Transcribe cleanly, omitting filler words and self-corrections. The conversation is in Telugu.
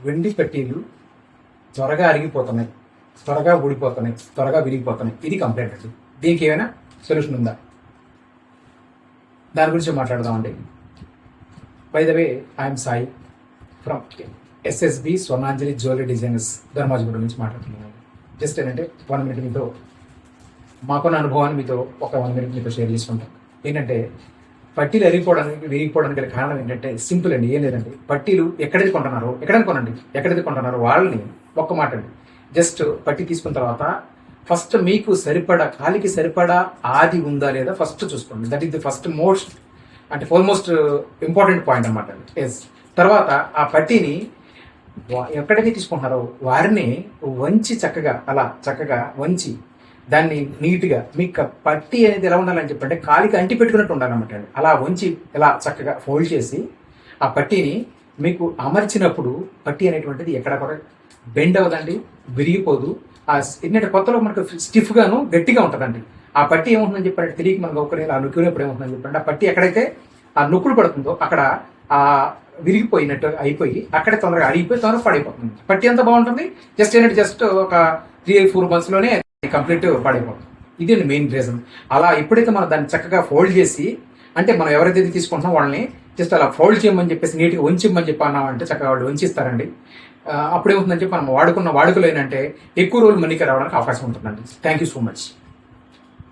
వెండి పెట్టీలు త్వరగా అరిగిపోతున్నాయి, త్వరగా ఊడిపోతున్నాయి, త్వరగా విరిగిపోతున్నాయి. ఇది కంప్లైంట్ అండి. దీనికి ఏమైనా సొల్యూషన్ ఉందా? దాని గురించి మాట్లాడదామండి. By the way, I'm Sai from SSB Swarnanjali jewellery designers Dharmajiguda నుంచి మాట్లాడుతున్నాను. జస్ట్ ఏంటంటే 1 minute మీతో మాకున్న అనుభవాన్ని మీతో ఒక 1 minute మీతో షేర్ చేసుకుంటాం. ఏంటంటే పట్టీలు విరిగిపోవడానికి గల కారణం ఏంటంటే సింపుల్ అండి, ఏం లేదండి. పట్టీలు ఎక్కడైతే కొంటున్నారో వాళ్ళని ఒక్క మాట అండి, జస్ట్ పట్టీ తీసుకున్న తర్వాత ఫస్ట్ మీకు సరిపడా, కాలికి సరిపడా ఆది ఉందా లేదా ఫస్ట్ చూసుకోండి. That is the first most అంటే ఫార్మోస్ట్ ఇంపార్టెంట్ పాయింట్ అనమాట. ఎస్. తర్వాత ఆ పట్టీని ఎక్కడైతే తీసుకుంటున్నారో వారిని వంచి చక్కగా వంచి దాన్ని నీట్గా, మీకు పట్టీ అనేది ఎలా ఉండాలని చెప్పంటే కాలికి అంటి పెట్టుకున్నట్టు ఉండాలన్నమాట అండి. అలా వంచి ఇలా చక్కగా ఫోల్డ్ చేసి ఆ పట్టీని మీకు అమర్చినప్పుడు పట్టీ అనేటువంటిది ఎక్కడ కూడా బెండ్ అవ్వదండి, విరిగిపోదు. ఆ ఏంటంటే కొత్తలో మనకు స్టిఫ్గాను గట్టిగా ఉంటుందండి. ఆ పట్టీ ఏముంటుందని చెప్పంటే తిరిగి మనకు ఒకరి ఆ నొక్కినప్పుడు ఏముంటుందని చెప్పంటే ఆ పట్టీ ఎక్కడైతే ఆ నొక్కులు పడుతుందో అక్కడ ఆ విరిగిపోయినట్టు అయిపోయి అక్కడే తొందరగా అరిగిపోయి తొందరగా పడిపోతుంది. పట్టీ అంతా బాగుంటుంది, జస్ట్ ఒక 3-4 monthsలోనే కంప్లీట్ పడిపోతుంది. ఇది మెయిన్ రీజన్. అలా ఎప్పుడైతే మనం దాన్ని చక్కగా ఫోల్డ్ చేసి, అంటే మనం ఎవరైతే తీసుకుంటున్నాం వాళ్ళని జస్ట్ అలా ఫోల్డ్ చేయమని చెప్పేసి నీట్గా ఉంచిమ్మని చెప్పి అన్నామంటే చక్కగా వాళ్ళు ఉంచిస్తారండి. అప్పుడేమవుతుందని చెప్పి మనం వాడుకున్న వాడుకలు ఏంటంటే ఎక్కువ రోజులు మనకి రావడానికి అవకాశం ఉంటుందండి. Thank you so much.